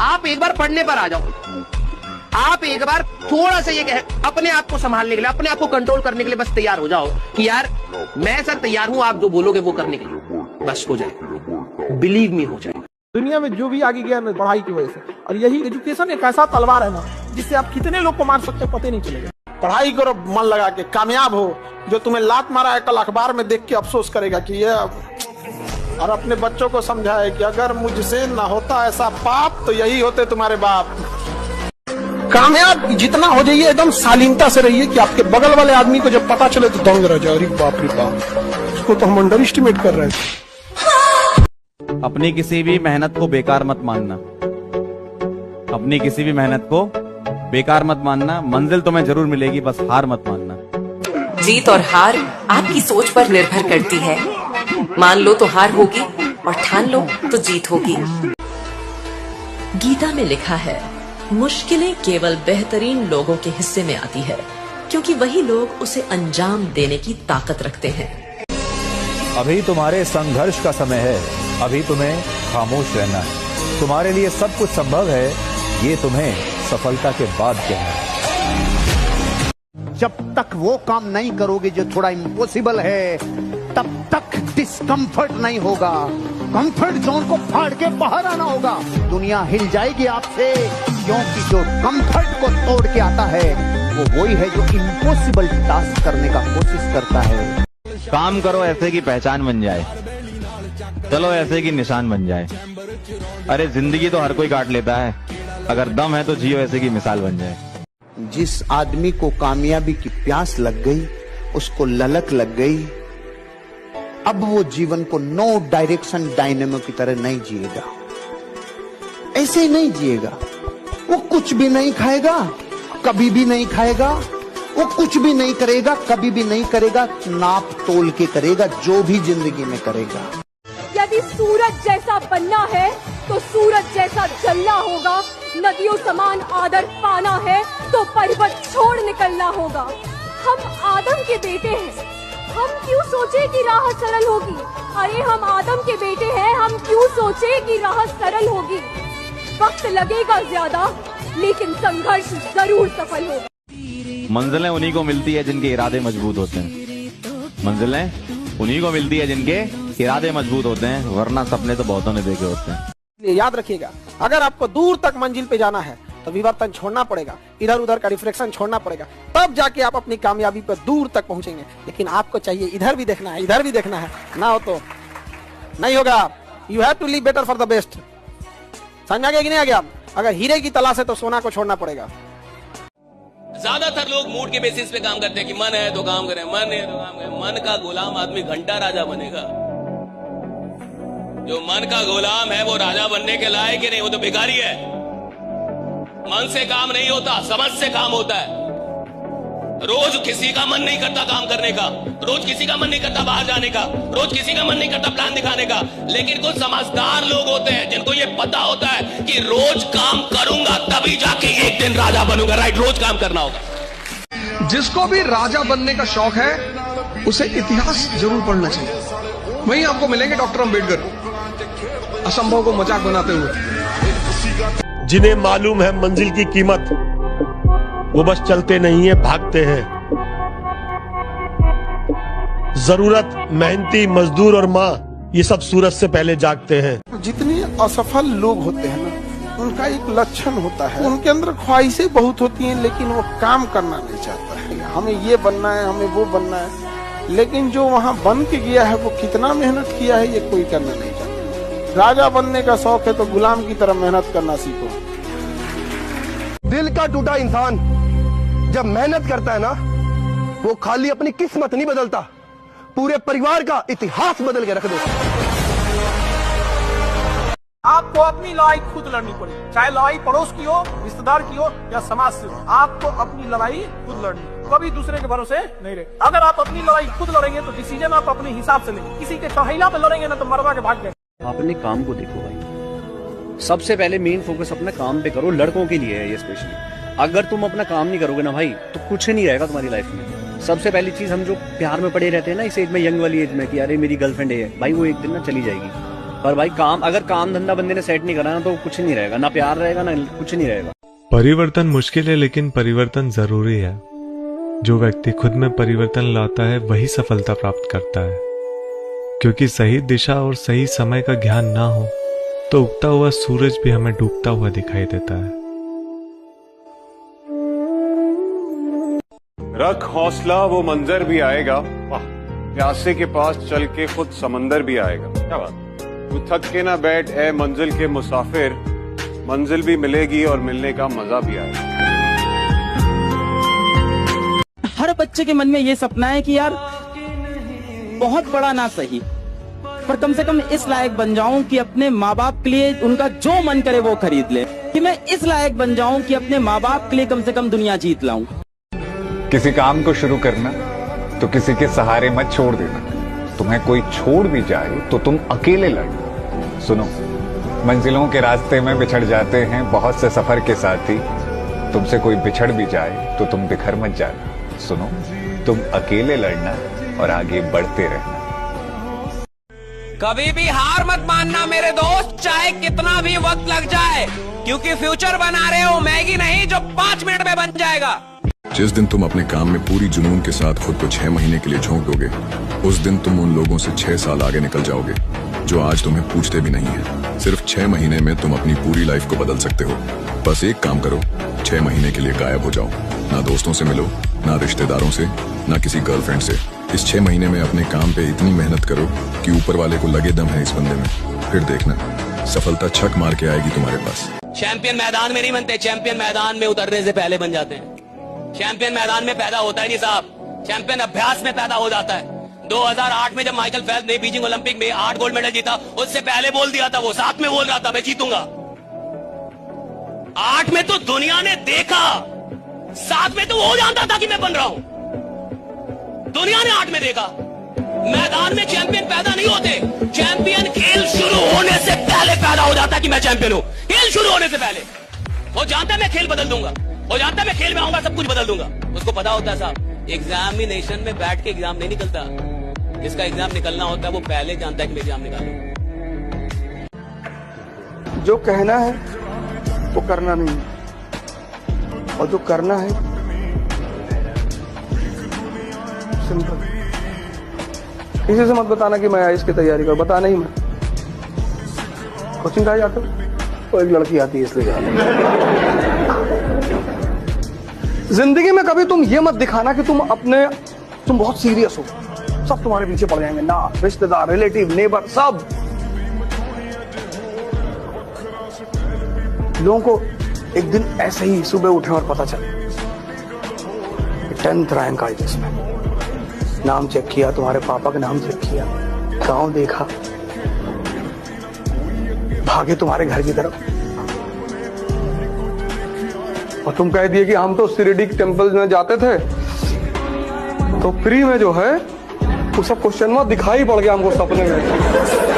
आप एक बार पढ़ने पर आ जाओ, आप एक बार थोड़ा सा ये अपने आप को संभालने के लिए, अपने आप को कंट्रोल करने के लिए बस तैयार हो जाओ कि यार मैं सर तैयार हूं, आप जो बोलोगे वो करने के लिए, बस हो जाए, बिलीव मी हो जाए। दुनिया में जो भी आगे गया ना पढ़ाई की वजह से, और यही एजुकेशन एक ऐसा तलवार है ना जिससे आप कितने लोग को मार सकते पता नहीं चलेगा। पढ़ाई करो मन लगा के, कामयाब हो। जो तुम्हें लात मारा है कल अखबार में देख के अफसोस करेगा कि ये, और अपने बच्चों को समझाए कि अगर मुझसे ना होता ऐसा पाप तो यही होते तुम्हारे बाप। कामयाब जितना हो जाइए एकदम शालीनता से रहिए कि आपके बगल वाले आदमी को जब पता चले तो दंग रह जाए, अरे बाप रे बाप, उसको तो हम अंडर एस्टिमेट कर रहे थे। अपनी किसी भी मेहनत को बेकार मत मानना, अपनी किसी भी मेहनत को बेकार मत मानना। मंजिल तुम्हें जरूर मिलेगी, बस हार मत मानना। जीत और हार आपकी सोच पर निर्भर करती है। मान लो तो हार होगी और ठान लो तो जीत होगी। गीता में लिखा है, मुश्किलें केवल बेहतरीन लोगों के हिस्से में आती है, क्योंकि वही लोग उसे अंजाम देने की ताकत रखते हैं। अभी तुम्हारे संघर्ष का समय है, अभी तुम्हें खामोश रहना है। तुम्हारे लिए सब कुछ संभव है, ये तुम्हें सफलता के बाद कहना है। जब तक वो काम नहीं करोगे जो थोड़ा इम्पॉसिबल है, तब तक डिस्कम्फर्ट नहीं होगा। कंफर्ट जोन को फाड़ के बाहर आना होगा। दुनिया हिल जाएगी आपसे, क्योंकि जो कंफर्ट को तोड़ के आता है वो वही है जो इम्पॉसिबल टास्क करने का कोशिश करता है। काम करो ऐसे की पहचान बन जाए, चलो ऐसे की निशान बन जाए। अरे जिंदगी तो हर कोई काट लेता है, अगर दम है तो जियो ऐसे की मिसाल बन जाए। जिस आदमी को कामयाबी की प्यास लग गई, उसको ललक लग गई, अब वो जीवन को नो डायरेक्शन डायनेमो की तरह नहीं जिएगा। ऐसे ही नहीं जिएगा। वो कुछ भी नहीं खाएगा, कभी भी नहीं खाएगा। वो कुछ भी नहीं करेगा, कभी भी नहीं करेगा। नाप तोल के करेगा जो भी जिंदगी में करेगा। यदि सूरज जैसा बनना है तो सूरज जैसा जलना होगा। नदियों समान आदर पाना है तो पर्वत छोड़ निकलना होगा। हम आदम के बेटे हैं, हम क्यों सोचे कि राह सरल होगी। अरे हम आदम के बेटे हैं, हम क्यों सोचे कि राह सरल होगी। वक्त लगेगा ज्यादा, लेकिन संघर्ष जरूर सफल होगा। मंजिलें उन्हीं को मिलती है जिनके इरादे मजबूत होते हैं। मंजिलें उन्हीं को मिलती है जिनके इरादे मजबूत होते हैं, वरना सपने तो बहुतों ने देखे होते हैं। याद रखिएगा, अगर आपको दूर तक मंजिल पे जाना है तो विवर्तन छोड़ना पड़ेगा, इधर उधर का रिफ्लेक्शन छोड़ना पड़ेगा, तब जाके आप अपनी कामयाबी पर दूर तक पहुंचेंगे। लेकिन आपको चाहिए इधर भी देखना है, इधर भी देखना है, ना हो तो नहीं होगा। You have to live better for the best. समझ आ गया कि नहीं आ गया? अगर हीरे की तलाश है तो सोना को छोड़ना पड़ेगा। ज्यादातर लोग मूड के बेसिस पे काम करते हैं कि मन है तो काम करें, मन है तो काम करें। मन का गुलाम आदमी घंटा राजा बनेगा। जो मन का गुलाम है वो राजा बनने के लायक ही नहीं, वो तो भिखारी है। मन से काम नहीं होता, समझ से काम होता है। रोज किसी का मन नहीं करता काम करने का, रोज किसी का मन नहीं करता बाहर जाने का, रोज किसी का मन नहीं करता प्लान दिखाने का। लेकिन कुछ समझदार लोग होते हैं जिनको ये पता होता है कि रोज काम करूंगा तभी जाके एक दिन राजा बनूंगा। राइट, रोज काम करना होगा। जिसको भी राजा बनने का शौक है उसे इतिहास जरूर पढ़ना चाहिए। वहीं आपको मिलेंगे डॉक्टर अंबेडकर असंभव को मजाक बनाते हुए। जिन्हें मालूम है मंजिल की कीमत, वो बस चलते नहीं है, भागते हैं। जरूरत मेहनती मजदूर और माँ, ये सब सूरज से पहले जागते हैं। जितने असफल लोग होते हैं ना, उनका एक लक्षण होता है, उनके अंदर ख्वाहिशें बहुत होती हैं, लेकिन वो काम करना नहीं चाहता है। हमें ये बनना है, हमें वो बनना है, लेकिन जो वहाँ बन के गया है वो कितना मेहनत किया है ये कोई करना नहीं चाहता। राजा बनने का शौक है तो गुलाम की तरह मेहनत करना सीखो। दिल का टूटा इंसान जब मेहनत करता है ना, वो खाली अपनी किस्मत नहीं बदलता, पूरे परिवार का इतिहास बदल के रख देता। आपको अपनी लड़ाई खुद लड़नी पड़ेगी, चाहे लड़ाई पड़ोस की हो, रिश्तेदार की हो या समाज से हो। आपको अपनी लड़ाई खुद लड़नी, कभी दूसरे के भरोसे नहीं रहे। अगर आप अपनी लड़ाई खुद लड़ेंगे तो डिसीजन आप अपने हिसाब से लेंगे। किसी के चौहिला पे लड़ेंगे ना तो मरवा के भाग जाएंगे। अपने काम को देखो भाई, सबसे पहले मेन फोकस अपने काम पे करो। लड़कों के लिए है ये स्पेशली। अगर तुम अपना काम नहीं करोगे ना भाई, तो कुछ नहीं रहेगा तुम्हारी लाइफ में। सबसे पहली चीज, हम जो प्यार में पड़े रहते हैं ना इस एज में, यंग वाली एज में, कि अरे मेरी गर्लफ्रेंड है भाई, वो एक दिन ना चली जाएगी। पर भाई अगर काम धंधा बंदे ने सेट नहीं करा ना तो कुछ नहीं रहेगा, ना प्यार रहेगा ना कुछ नहीं रहेगा। परिवर्तन मुश्किल है लेकिन परिवर्तन जरूरी है। जो व्यक्ति खुद में परिवर्तन लाता है वही सफलता प्राप्त करता है, क्योंकि सही दिशा और सही समय का ज्ञान ना हो तो उगता हुआ सूरज भी हमें डूबता हुआ दिखाई देता है। रख हौसला, वो मंजर भी आएगा। प्यासे के पास चल के खुद समंदर भी आएगा। क्या बात, तू थक के ना बैठ ए मंजिल के मुसाफिर, मंजिल भी मिलेगी और मिलने का मजा भी आएगा। हर बच्चे के मन में ये सपना है कि यार बहुत बड़ा ना सही पर कम से कम इस लायक बन जाऊं कि अपने माँ बाप के लिए उनका जो मन करे वो खरीद ले, कि मैं इस लायक बन जाऊं कि अपने माँ बाप के लिए कम से कम दुनिया जीत लाऊं। किसी काम को शुरू करना तो किसी के सहारे मत छोड़ देना। तुम्हें कोई छोड़ भी जाए तो तुम अकेले लड़ना। सुनो, मंजिलों के रास्ते में बिछड़ जाते हैं बहुत से सफर के साथी। तुमसे कोई बिछड़ भी जाए तो तुम बिखर मत जाना। सुनो, तुम अकेले लड़ना और आगे बढ़ते रहना। कभी भी हार मत मानना मेरे दोस्त, चाहे कितना भी वक्त लग जाए, क्योंकि फ्यूचर बना रहे हो मैगी नहीं जो 5 मिनट में बन जाएगा। जिस दिन तुम अपने काम में पूरी जुनून के साथ खुद को 6 महीने के लिए झोंक दोगे, उस दिन तुम उन लोगों से 6 साल आगे निकल जाओगे जो आज तुम्हें पूछते भी नहीं है। सिर्फ 6 महीने में तुम अपनी पूरी लाइफ को बदल सकते हो। बस एक काम करो, 6 महीने के लिए गायब हो जाओ। ना दोस्तों से मिलो, ना रिश्तेदारों से, ना किसी गर्लफ्रेंड से। इस 6 महीने में अपने काम पे इतनी मेहनत करो कि ऊपर वाले को लगे दम है इस बंदे में। फिर देखना, सफलता छक मार के आएगी तुम्हारे पास। चैंपियन मैदान में नहीं बनते, चैंपियन मैदान में उतरने से पहले बन जाते हैं। चैंपियन मैदान में पैदा होता है नहीं साहब, चैंपियन अभ्यास में पैदा हो जाता है। 2008 में जब माइकल फेल्प्स ने बीजिंग ओलंपिक में 8 गोल्ड मेडल जीता, उससे पहले बोल दिया था, वो 7 में बोल रहा था मैं जीतूंगा। 8 में तो दुनिया ने देखा, 7 में तो वो जानता था कि मैं बन रहा हूं। दुनिया ने 8 में देखा। मैदान में चैंपियन पैदा नहीं होते, चैंपियन खेल शुरू होने से पहले पैदा हो जाता है कि मैं चैंपियन हूं। खेल शुरू होने से पहले वो जानता है मैं खेल बदल दूंगा, वो जानता है मैं खेल में आऊंगा सब कुछ बदल दूंगा। उसको पता होता है साहब, एग्जामिनेशन में बैठ के एग्जाम नहीं निकलता, जिसका एग्जाम निकलना होता है वो पहले जानता है कि मैं एग्जाम निकालूंगा। जो कहना है वो करना नहीं, और जो करना है सिंपल। किसी से मत बताना कि मैं आईएएस की तैयारी कर, बताना ही मैं। कोचिंग कहाँ जाते हो? तो एक लड़की आती है इसलिए जाना। जिंदगी में कभी तुम ये मत दिखाना कि तुम बहुत सीरियस हो, सब तुम्हारे पीछे पड़ जाएंगे ना, रिश्तेदार, रिलेटिव, नेबर, सब। लोगों को एक दिन ऐसे ही सुबह उठे और पता चले 10th रैंक आई, जिसमें नाम चेक किया, तुम्हारे पापा का नाम चेक किया, गांव देखा, भागे तुम्हारे घर की तरफ, और तुम कह दिए कि हम तो शिरडी टेम्पल में जाते थे तो फ्री में जो है वो सब क्वेश्चन में दिखाई पड़ गया हमको सपने में।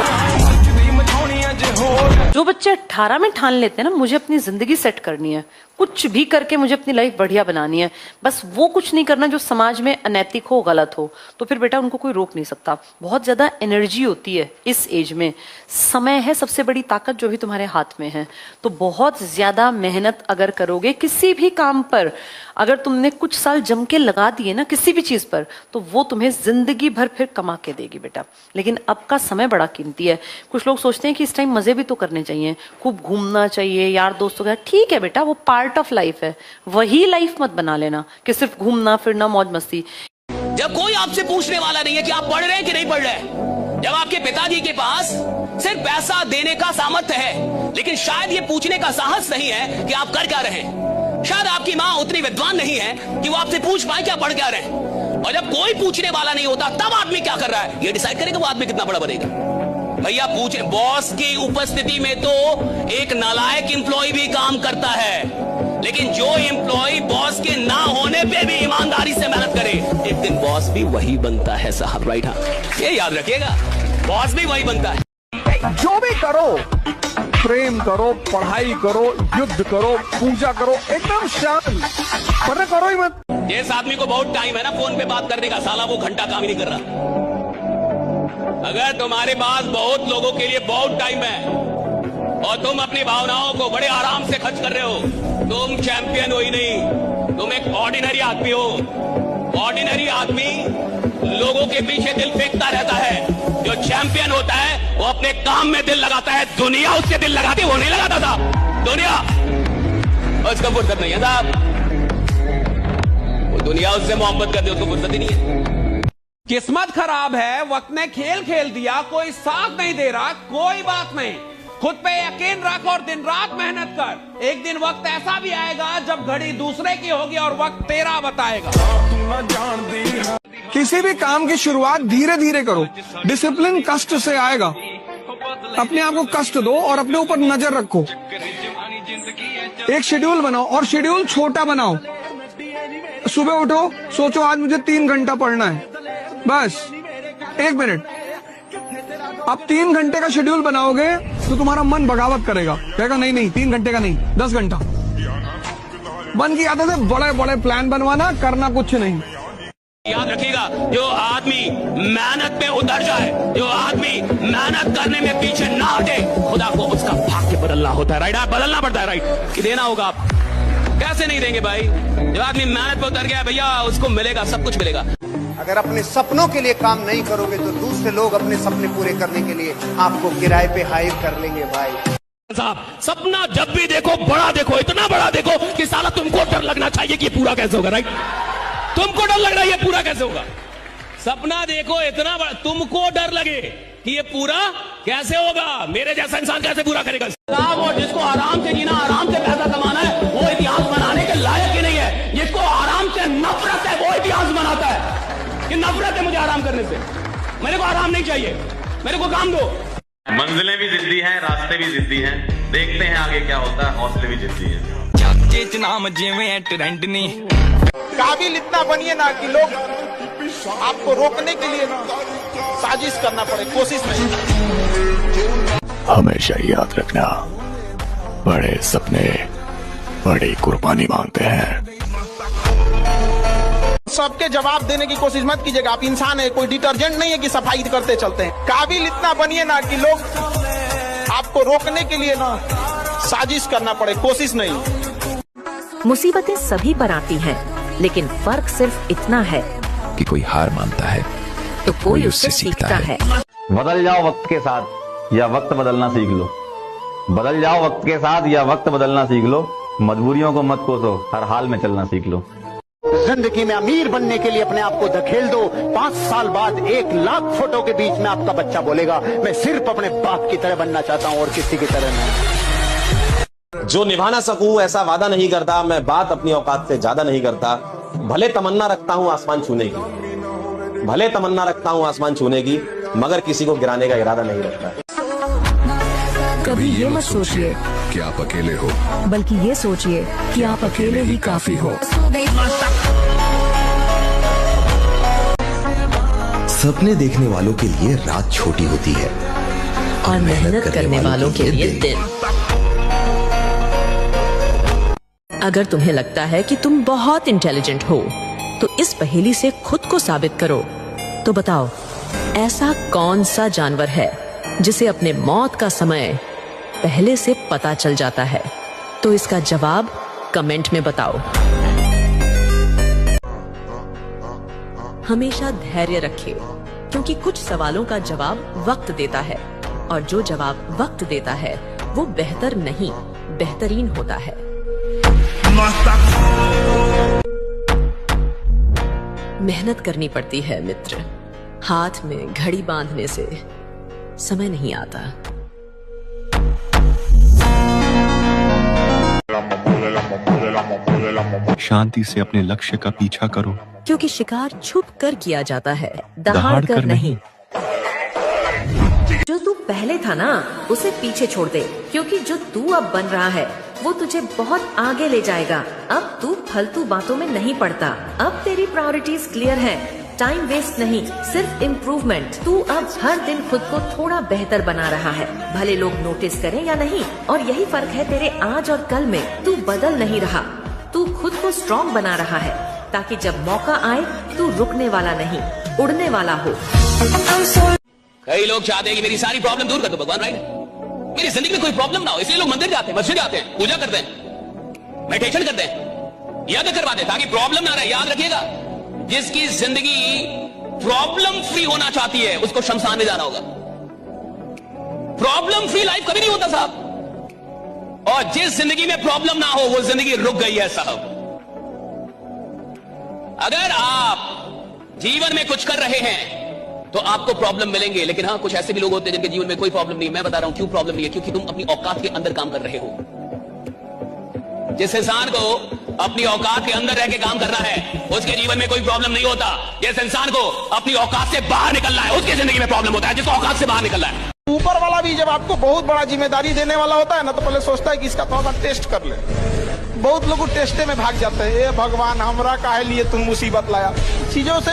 जो बच्चे 18 में ठान लेते हैं ना मुझे अपनी जिंदगी सेट करनी है, कुछ भी करके मुझे अपनी लाइफ बढ़िया बनानी है, बस वो कुछ नहीं करना जो समाज में अनैतिक हो, गलत हो, तो फिर बेटा उनको कोई रोक नहीं सकता। बहुत ज्यादा एनर्जी होती है इस एज में, समय है सबसे बड़ी ताकत जो भी तुम्हारे हाथ में है। तो बहुत ज्यादा मेहनत अगर करोगे किसी भी काम पर, अगर तुमने कुछ साल जम के लगा दिए ना किसी भी चीज पर, तो वो तुम्हें जिंदगी भर फिर कमा के देगी बेटा। लेकिन अब का समय बड़ा कीमती है। कुछ लोग सोचते हैं कि इस टाइम मजे भी तो करने चाहिए, खूब घूमना चाहिए, यार दोस्तों के, ठीक है बेटा वो पार्ट ऑफ लाइफ है, वही लाइफ मत बना लेना कि सिर्फ घूमना फिरना मौज मस्ती। जब कोई आपसे पूछने वाला नहीं है कि आप पढ़ रहे हैं कि नहीं पढ़ रहे हैं, जब आपके पिताजी के पास सिर्फ पैसा देने का सामर्थ्य है लेकिन शायद ये पूछने का साहस नहीं है कि आप कर क्या रहे हैं, शायद आपकी माँ उतनी विद्वान नहीं है कि वो आपसे पूछ पाए कि आप पढ़ क्या रहे हैं, और जब कोई पूछने वाला नहीं होता तब आदमी क्या कर रहा है ये डिसाइड करेगा वो आदमी कितना बड़ा बनेगा। भैया पूछे, बॉस की उपस्थिति में तो एक नालायक एम्प्लॉय भी काम करता है, लेकिन जो एम्प्लॉय बॉस के ना होने पे भी ईमानदारी से मेहनत करे, एक दिन बॉस भी वही बनता है साहब, राइट? हाँ, ये याद रखिएगा, बॉस भी वही बनता है। जो भी करो, प्रेम करो, पढ़ाई करो, युद्ध करो, पूजा करो, एकदम शांत, पर करो ही मत। जिस आदमी को बहुत टाइम है ना फोन पे बात करने का, साला वो घंटा काम ही नहीं कर रहा। अगर तुम्हारे पास बहुत लोगों के लिए बहुत टाइम है और तुम अपनी भावनाओं को बड़े आराम से खर्च कर रहे हो, तुम चैंपियन हो ही नहीं, तुम एक ऑर्डिनरी आदमी हो। ऑर्डिनरी आदमी लोगों के पीछे दिल फेंकता रहता है, जो चैंपियन होता है वो अपने काम में दिल लगाता है। दुनिया उससे दिल लगाती, वो नहीं लगाता था। दुनिया उसको फुर्सत नहीं है साहब, वो दुनिया उससे मोहब्बत करती है, उसको फुर्सत ही नहीं है। किस्मत खराब है, वक्त ने खेल खेल दिया, कोई साथ नहीं दे रहा, कोई बात नहीं, खुद पे यकीन रख और दिन रात मेहनत कर। एक दिन वक्त ऐसा भी आएगा जब घड़ी दूसरे की होगी और वक्त तेरा बताएगा। किसी भी काम की शुरुआत धीरे धीरे करो, डिसिप्लिन कष्ट से आएगा। अपने आप को कष्ट दो और अपने ऊपर नजर रखो। एक शेड्यूल बनाओ और शेड्यूल छोटा बनाओ। सुबह उठो, सोचो आज मुझे 3 घंटा पढ़ना है, बस 1 मिनट। आप 3 घंटे का शेड्यूल बनाओगे तो तुम्हारा मन बगावत करेगा, कहेगा नहीं नहीं 3 घंटे का नहीं 10 घंटा। मन की आदत है बड़े बड़े प्लान बनवाना, करना कुछ नहीं। याद रखिएगा, जो आदमी मेहनत पे उतर जाए, जो आदमी मेहनत करने में पीछे ना हटे, खुदा को उसका भाग्य बदलना होता है। राइट, बदलना पड़ता है। राइट, कि देना होगा। आप कैसे नहीं देंगे भाई? जो आदमी मेहनत पे उतर गया भैया, उसको मिलेगा, सब कुछ मिलेगा। अगर अपने सपनों के लिए काम नहीं करोगे तो दूसरे लोग अपने सपने पूरे करने के लिए आपको किराए पे हायर कर लेंगे भाई साहब। सपना जब भी देखो बड़ा देखो, इतना बड़ा देखो कि साला तुमको डर लगना चाहिए कि पूरा कैसे होगा। राइट, तुमको डर लग रहा है ये पूरा कैसे होगा। सपना देखो इतना बड़ा, तुमको डर लगे कि ये पूरा कैसे होगा, मेरे जैसा इंसान कैसे पूरा करेगा साहब। और जिसको आराम से जीना, आराम से पैसा कमाना है, वो इतिहास बनाने के लायक ही नहीं है। जिसको आराम से नफरत है वो इतिहास बनाता है कि नफरत है मुझे आराम करने से, मेरे को आराम नहीं चाहिए, मेरे को काम दो। मंजिलें भी जिद्दी हैं, रास्ते भी जिद्दी हैं, देखते हैं आगे क्या होता है, हौसले भी जिद्दी हैं। नाम जेवे ट्रेंड नहीं, काबिल इतना बनिए ना कि लोग आपको रोकने के लिए साजिश करना पड़े, कोशिश नहीं। हमेशा याद रखना, बड़े सपने बड़ी कुर्बानी मांगते हैं। सबके जवाब देने की कोशिश मत कीजिएगा। आप इंसान है, कोई डिटर्जेंट नहीं है कि सफाई करते चलते हैं। काबिल इतना बनिए ना कि लोग आपको रोकने के लिए ना साजिश करना पड़े, कोशिश नहीं। मुसीबतें सभी पर आती हैं, लेकिन फर्क सिर्फ इतना है कि कोई हार मानता है तो कोई उससे सीखता है। बदल जाओ वक्त के साथ या वक्त बदलना सीख लो। बदल जाओ वक्त के साथ या वक्त बदलना सीख लो। मजबूरियों को मत कोसो, हर हाल में चलना सीख लो। जिंदगी में अमीर बनने के लिए अपने आप को धकेल दो। 5 साल बाद 1 लाख फोटो के बीच में आपका बच्चा बोलेगा मैं सिर्फ अपने बाप की तरह बनना चाहता हूँ और किसी की तरह नहीं। जो निभा ना सकूं ऐसा वादा नहीं करता, मैं बात अपनी औकात से ज्यादा नहीं करता। भले तमन्ना रखता हूं आसमान छूने की, भले तमन्ना रखता हूं आसमान छूने की, मगर किसी को गिराने का इरादा नहीं रखता। कभी ये मत सोचिए कि आप अकेले हो, बल्कि ये सोचिए कि आप अकेले ही काफी हो। सपने देखने वालों के लिए रात छोटी होती है और मेहनत करने वालों के लिए दिन। अगर तुम्हें लगता है कि तुम बहुत इंटेलिजेंट हो तो इस पहेली से खुद को साबित करो। तो बताओ, ऐसा कौन सा जानवर है जिसे अपने मौत का समय पहले से पता चल जाता है? तो इसका जवाब कमेंट में बताओ। हमेशा धैर्य रखें, क्योंकि कुछ सवालों का जवाब वक्त देता है और जो जवाब वक्त देता है वो बेहतर नहीं, बेहतरीन होता है। मेहनत करनी पड़ती है मित्र, हाथ में घड़ी बांधने से समय नहीं आता। शांति से अपने लक्ष्य का पीछा करो, क्योंकि शिकार छुप कर किया जाता है, दहाड़ कर नहीं। जो तू पहले था ना उसे पीछे छोड़ दे, क्योंकि जो तू अब बन रहा है वो तुझे बहुत आगे ले जाएगा। अब तू फालतू बातों में नहीं पड़ता, अब तेरी प्रायोरिटीज क्लियर हैं। टाइम वेस्ट नहीं, सिर्फ इम्प्रूवमेंट। तू अब हर दिन खुद को थोड़ा बेहतर बना रहा है, भले लोग नोटिस करें या नहीं। और यही फर्क है तेरे आज और कल में। तू बदल नहीं रहा, तू खुद को स्ट्रॉन्ग बना रहा है, ताकि जब मौका आए तू रुकने वाला नहीं, उड़ने वाला हो। कई लोग चाहते हैं कि मेरी सारी प्रॉब्लम दूर कर दो भगवान, राइट? मेरी जिंदगी में कोई प्रॉब्लम ना हो, इसलिए लोग मंदिर जाते हैं, मस्जिद जाते हैं, पूजा करते हैं, मेडिटेशन करते हैं, यज्ञ करवाते हैं ताकि प्रॉब्लम ना रहे। याद रखिएगा, जिसकी जिंदगी प्रॉब्लम फ्री होना चाहती है उसको शमशान में जाना होगा। प्रॉब्लम फ्री लाइफ कभी नहीं होता साहब। और जिस जिंदगी में प्रॉब्लम ना हो वो जिंदगी रुक गई है साहब। अगर आप जीवन में कुछ कर रहे हैं तो आपको प्रॉब्लम मिलेंगे, लेकिन हाँ, कुछ ऐसे भी लोग होते हैं जिनके जीवन में कोई प्रॉब्लम नहीं। मैं बता रहा हूं क्यों प्रॉब्लम नहीं है, क्योंकि तुम अपनी औकात के अंदर काम कर रहे हो। जिस इंसान को अपनी औकात के अंदर रह के काम करना है उसके जीवन में कोई प्रॉब्लम नहीं होता। जिस इंसान को अपनी औकात से बाहर निकलना है उसकी जिंदगी में प्रॉब्लम होता है, जिसको औकात से बाहर निकलना है। ऊपर वाला भी जब आपको बहुत बड़ा जिम्मेदारी देने वाला होता है ना, तो पहले सोचता है कि इसका थोड़ा सा टेस्ट कर ले। बहुत लोग टेस्टे में भाग जाते हैं। ए भगवान, हमरा काहे लिए तुम मुसीबत लाया। चीजों से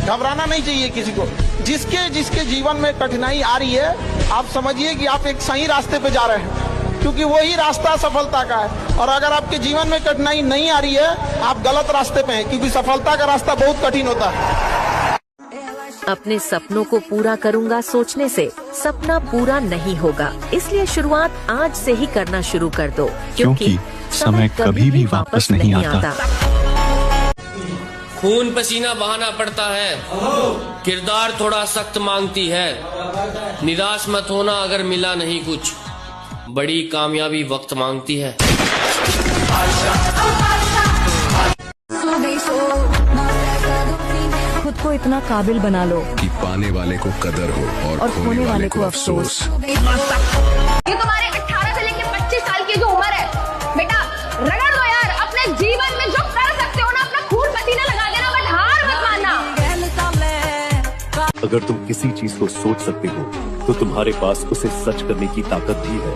घबराना नहीं चाहिए किसी को। जिसके जिसके जीवन में कठिनाई आ रही है, आप समझिए कि आप एक सही रास्ते पे जा रहे हैं, क्योंकि वही रास्ता सफलता का है। और अगर आपके जीवन में कठिनाई नहीं आ रही है, आप गलत रास्ते पे हैं, क्योंकि सफलता का रास्ता बहुत कठिन होता है। अपने सपनों को पूरा करूंगा सोचने से सपना पूरा नहीं होगा, इसलिए शुरुआत आज से ही करना शुरू कर दो, क्योंकि समय कभी भी वापस नहीं आता। खून पसीना बहाना पड़ता है, किरदार थोड़ा सख्त मांगती है। निराश मत होना अगर मिला नहीं कुछ, बड़ी कामयाबी वक्त मांगती है। खुद को इतना काबिल बना लो कि पाने वाले को कदर हो और खोने वाले को अफसोस। ये तुम्हारे 18 से लेकर 25 साल की जो उम्र है, बेटा रगड़ दो यार। अपने जीवन में जो कर सकते हो ना, अपना खून पसीना लगा देना, बट हार मत मानना। अगर तुम किसी चीज को सोच सकते हो तो तुम्हारे पास उसे सच करने की ताकत भी है।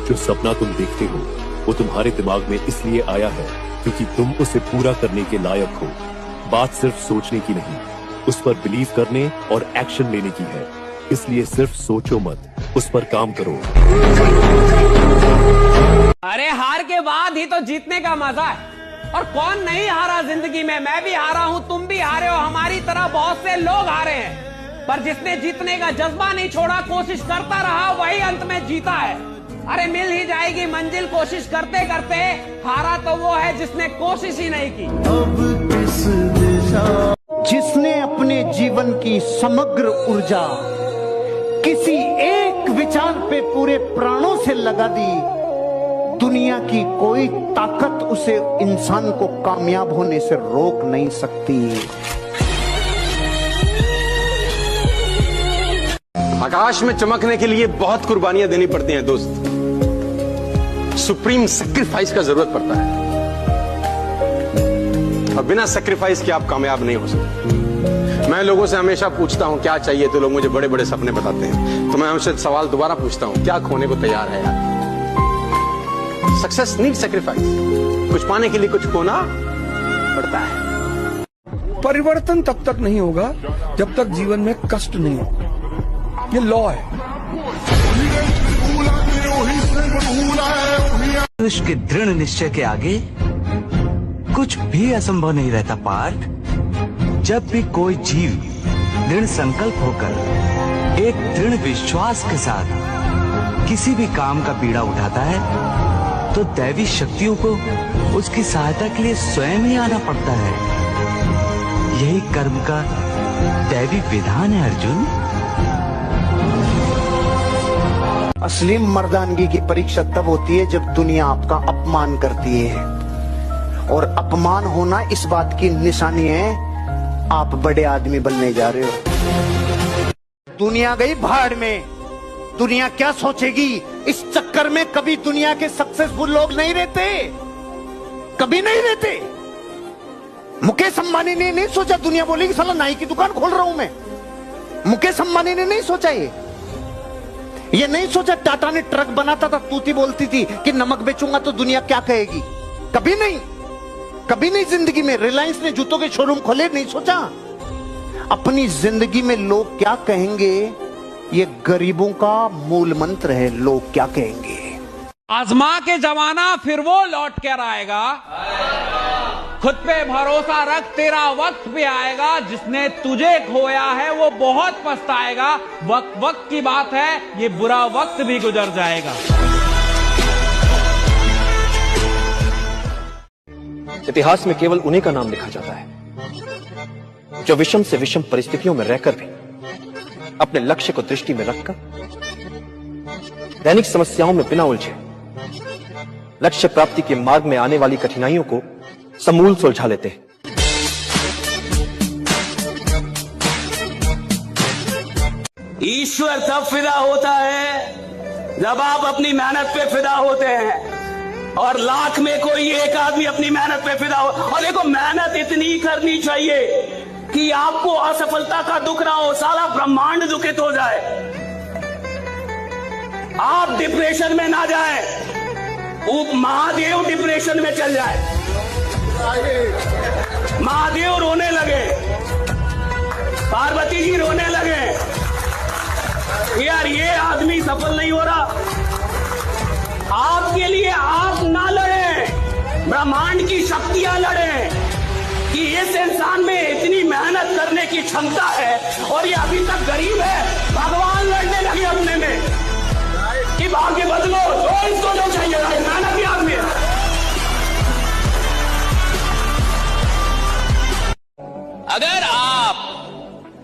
जो सपना तुम देखते हो वो तुम्हारे दिमाग में इसलिए आया है क्योंकि तुम उसे पूरा करने के लायक हो। बात सिर्फ सोचने की नहीं, उस पर बिलीव करने और एक्शन लेने की है। इसलिए सिर्फ सोचो मत, उस पर काम करो। अरे हार के बाद ही तो जीतने का मजा है। और कौन नहीं हारा जिंदगी में? मैं भी हारा हूं, तुम भी हारे हो, हमारी तरह बहुत से लोग हारे हैं। पर जिसने जीतने का जज्बा नहीं छोड़ा, कोशिश करता रहा, वही अंत में जीता है। अरे मिल ही जाएगी मंजिल कोशिश करते करते। हारा तो वो है जिसने कोशिश ही नहीं की। जिसने अपने जीवन की समग्र ऊर्जा किसी एक विचार पे पूरे प्राणों से लगा दी, दुनिया की कोई ताकत उसे इंसान को कामयाब होने से रोक नहीं सकती। आकाश में चमकने के लिए बहुत कुर्बानियां देनी पड़ती हैं दोस्त। सुप्रीम सैक्रिफाइस का जरूरत पड़ता है, और बिना सैक्रिफाइस के आप कामयाब नहीं हो सकते। मैं लोगों से हमेशा पूछता हूं क्या चाहिए, तो लोग मुझे बड़े बड़े सपने बताते हैं। तो मैं उनसे सवाल दोबारा पूछता हूं, क्या खोने को तैयार है यार? Success need sacrifice. कुछ पाने के लिए कुछ खोना पड़ता है। परिवर्तन तब तक नहीं होगा जब तक जीवन में कष्ट नहीं होगा। ये लॉ है। पुरुष के दृढ़ निश्चय के आगे कुछ भी असंभव नहीं रहता पार्थ। जब भी कोई जीव दृढ़ संकल्प होकर एक दृढ़ विश्वास के साथ किसी भी काम का बीड़ा उठाता है, तो दैवी शक्तियों को उसकी सहायता के लिए स्वयं ही आना पड़ता है। यही कर्म का दैवी विधान है अर्जुन। असली मर्दानगी की परीक्षा तब होती है जब दुनिया आपका अपमान करती है, और अपमान होना इस बात की निशानी है आप बड़े आदमी बनने जा रहे हो। दुनिया गई भाड़ में, दुनिया क्या सोचेगी इस चक्कर में कभी दुनिया के सक्सेसफुल लोग नहीं रहते, कभी नहीं रहते। मुकेश अंबानी ने नहीं सोचा, दुनिया बोलेगी साला नाई की दुकान खोल रहा हूं मैं। मुकेश अंबानी ने नहीं सोचा ये नहीं सोचा टाटा ने ट्रक बनाता था, तूती बोलती थी कि नमक बेचूंगा तो दुनिया क्या कहेगी। कभी नहीं, कभी नहीं जिंदगी में। रिलायंस ने जूतों के शोरूम खोले, नहीं सोचा अपनी जिंदगी में लोग क्या कहेंगे। ये गरीबों का मूल मंत्र है, लोग क्या कहेंगे। आजमा के जमाना फिर वो लौट कर आएगा खुद पे भरोसा रख, तेरा वक्त भी आएगा, जिसने तुझे खोया है वो बहुत पछताएगा। वक्त की बात है, ये बुरा वक्त भी गुजर जाएगा। इतिहास में केवल उन्हीं का नाम लिखा जाता है जो विषम से विषम परिस्थितियों में रहकर भी अपने लक्ष्य को दृष्टि में रखकर दैनिक समस्याओं में बिना उलझे लक्ष्य प्राप्ति के मार्ग में आने वाली कठिनाइयों को समूल सुलझा लेते हैं। ईश्वर तब फिदा होता है जब आप अपनी मेहनत पे फिदा होते हैं, और लाख में कोई एक आदमी अपनी मेहनत पे फिदा हो। और देखो, मेहनत इतनी करनी चाहिए कि आपको असफलता का दुख ना हो, सारा ब्रह्मांड दुखित हो जाए, आप डिप्रेशन में ना जाएं, महादेव डिप्रेशन में चल जाए, महादेव रोने लगे, पार्वती जी रोने लगे, यार ये आदमी सफल नहीं हो रहा। आपके लिए आप ना लड़ें, ब्रह्मांड की शक्तियां लड़ें कि इस इंसान में इतनी मेहनत करने की क्षमता है और ये अभी तक गरीब है। भगवान लड़ने लगे अपने में कि भाग्य बदलो, तो इसको जो चाहिए मेहनती आदमी है। अगर आप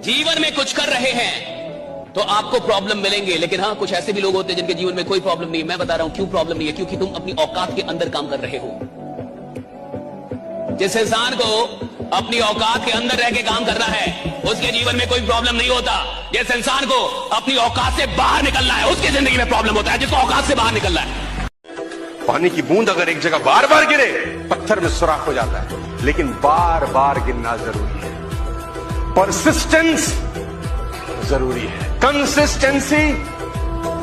जीवन में कुछ कर रहे हैं तो आपको प्रॉब्लम मिलेंगे, लेकिन हाँ, कुछ ऐसे भी लोग होते हैं जिनके जीवन में कोई प्रॉब्लम नहीं है। मैं बता रहा हूं क्यों प्रॉब्लम नहीं है, क्योंकि तुम अपनी औकात के अंदर काम कर रहे हो। जिस इंसान को अपनी औकात के अंदर रह के काम करना है उसके जीवन में कोई प्रॉब्लम नहीं होता। जिस इंसान को अपनी औकात से बाहर निकलना है उसकी जिंदगी में प्रॉब्लम होता है, जिसको औकात से बाहर निकलना है। पानी की बूंद अगर एक जगह बार बार गिरे पत्थर में सुराख हो जाता है, लेकिन बार बार गिरना जरूरी है। परसिस्टेंस जरूरी है, कंसिस्टेंसी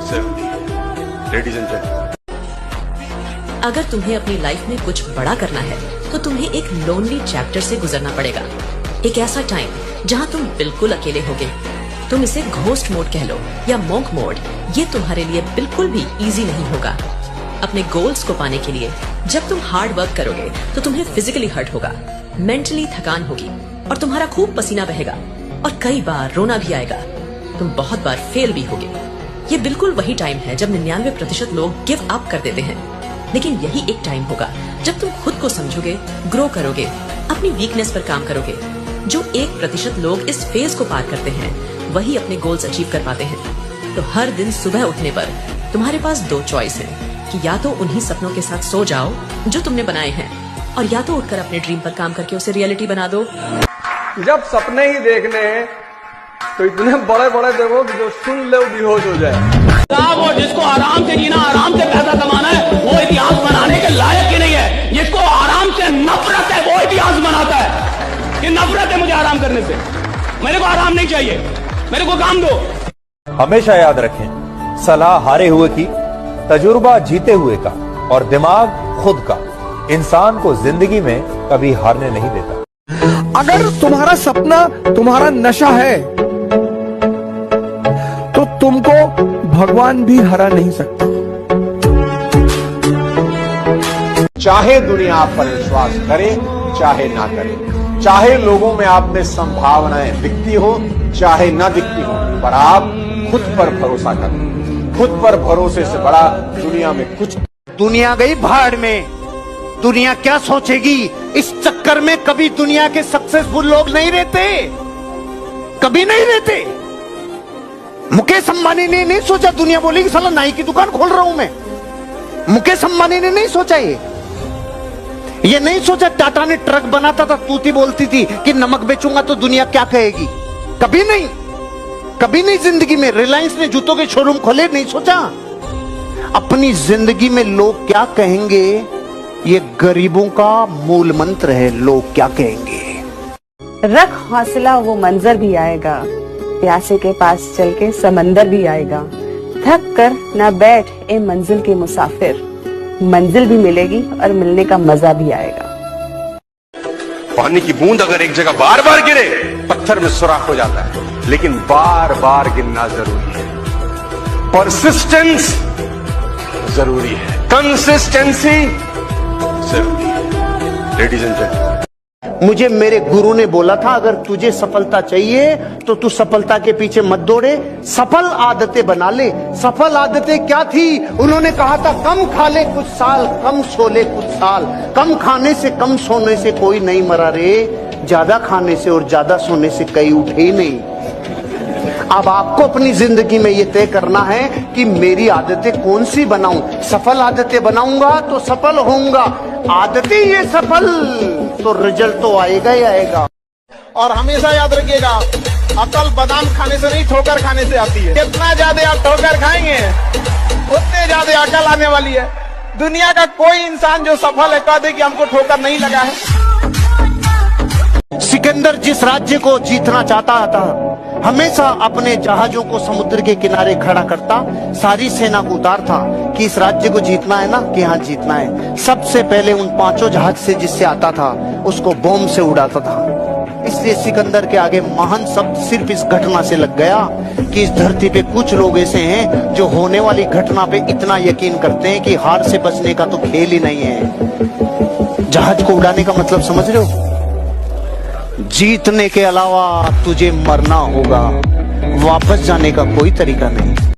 जरूरी है। लेडीज एंड जेंटलमैन, अगर तुम्हें अपनी लाइफ में कुछ बड़ा करना है तो तुम्हें एक लोनली चैप्टर से गुजरना पड़ेगा। एक ऐसा टाइम जहां तुम बिल्कुल अकेले होगे। तुम इसे घोस्ट मोड कह लो या मॉन्क मोड, ये तुम्हारे लिए बिल्कुल भी इजी नहीं होगा। अपने गोल्स को पाने के लिए जब तुम हार्ड वर्क करोगे तो तुम्हें फिजिकली हर्ट होगा, मेंटली थकान होगी और तुम्हारा खूब पसीना बहेगा और कई बार रोना भी आएगा। तुम बहुत बार फेल भी होगे। ये बिल्कुल वही टाइम है जब 99% लोग गिव अप कर देते हैं, लेकिन यही एक टाइम होगा जब तुम खुद को समझोगे, ग्रो करोगे, अपनी वीकनेस पर काम करोगे। जो 1% लोग इस फेज को पार करते हैं वही अपने गोल्स अचीव कर पाते हैं। तो हर दिन सुबह उठने पर तुम्हारे पास 2 चॉइस है कि या तो उन्हीं सपनों के साथ सो जाओ जो तुमने बनाए हैं, और या तो उठकर अपने ड्रीम पर काम करके उसे रियलिटी बना दो। जब सपने ही देखने हैं तो इतने बड़े बड़े देखो कि जो सुन ले बेहोश हो जाए। वो जिसको आराम से जीना, आराम से पैसा कमाना है, वो इतिहास बनाने के लायक ही नहीं है। जिसको आराम से नफरत है वो इतिहास बनाता है कि नफरत है मुझे आराम करने से, मेरे को आराम नहीं चाहिए, मेरे को काम दो। हमेशा याद रखें, सलाह हारे हुए की, तजुर्बा जीते हुए का और दिमाग खुद का इंसान को जिंदगी में कभी हारने नहीं देता। अगर तुम्हारा सपना तुम्हारा नशा है तो तुमको भगवान भी हरा नहीं सकता। चाहे दुनिया आप पर विश्वास करे चाहे ना करे, चाहे लोगों में आप में संभावनाएं दिखती हो चाहे ना दिखती हो, पर आप खुद पर भरोसा करें। खुद पर भरोसे से बड़ा दुनिया में कुछ। दुनिया गई भाड़ में, दुनिया क्या सोचेगी इस चक्कर में कभी दुनिया के सक्सेसफुल लोग नहीं रहते, कभी नहीं रहते। मुकेश अंबानी ने नहीं सोचा, दुनिया बोलेगी साला नाई की दुकान खोल रहा हूं मैं। मुकेश अंबानी ने नहीं सोचा ये नहीं सोचा। टाटा ने ट्रक बनाता था, तूती बोलती थी कि नमक बेचूंगा तो दुनिया क्या कहेगी, कभी नहीं, कभी नहीं जिंदगी में। रिलायंस ने जूतों के शोरूम खोले, नहीं सोचा। अपनी जिंदगी में लोग क्या कहेंगे ये गरीबों का मूल मंत्र है, लोग क्या कहेंगे। रख हौसला, वो मंजर भी आएगा। प्यासे के पास चल के समंदर भी आएगा। थक कर ना बैठ ए मंजिल के मुसाफिर, मंजिल भी मिलेगी और मिलने का मजा भी आएगा। पानी की बूंद अगर एक जगह बार बार गिरे पत्थर में सुराख हो जाता है, लेकिन बार बार गिरना जरूरी है। परसिस्टेंस जरूरी है, कंसिस्टेंसी जरूरी है। लेडीज एंड जेंटलमैन, मुझे मेरे गुरु ने बोला था, अगर तुझे सफलता चाहिए तो तू सफलता के पीछे मत दौड़े, सफल आदतें बना ले। सफल आदतें क्या थी? उन्होंने कहा था कम खा ले कुछ साल, कम सो ले कुछ साल। कम खाने से कम सोने से कोई नहीं मरा रे, ज्यादा खाने से और ज्यादा सोने से कई उठे ही नहीं। अब आपको अपनी जिंदगी में ये तय करना है कि मेरी आदतें कौन सी बनाऊं। सफल आदतें बनाऊंगा तो सफल होऊंगा, आदतें ये सफल तो रिजल्ट तो आएगा ही आएगा। और हमेशा याद रखिएगा, अकल बादाम खाने से नहीं ठोकर खाने से आती है। जितना ज्यादा आप ठोकर खाएंगे उतने ज्यादा अकल आने वाली है। दुनिया का कोई इंसान जो सफल है कह दे कि हमको ठोकर नहीं लगा है। सिकंदर जिस राज्य को जीतना चाहता था, हमेशा अपने जहाजों को समुद्र के किनारे खड़ा करता, सारी सेना को उतारता कि इस राज्य को जीतना है ना, कि हाँ जीतना है। सबसे पहले उन 5 जहाज से जिससे आता था उसको बॉम्ब से उड़ाता था। इसलिए सिकंदर के आगे महान शब्द सिर्फ इस घटना से लग गया कि इस धरती पे कुछ लोग ऐसे हैं जो होने वाली घटना पे इतना यकीन करते हैं कि हार से बचने का तो खेल ही नहीं है। जहाज को उड़ाने का मतलब समझ रहे हो? जीतने के अलावा तुझे मरना होगा, वापस जाने का कोई तरीका नहीं।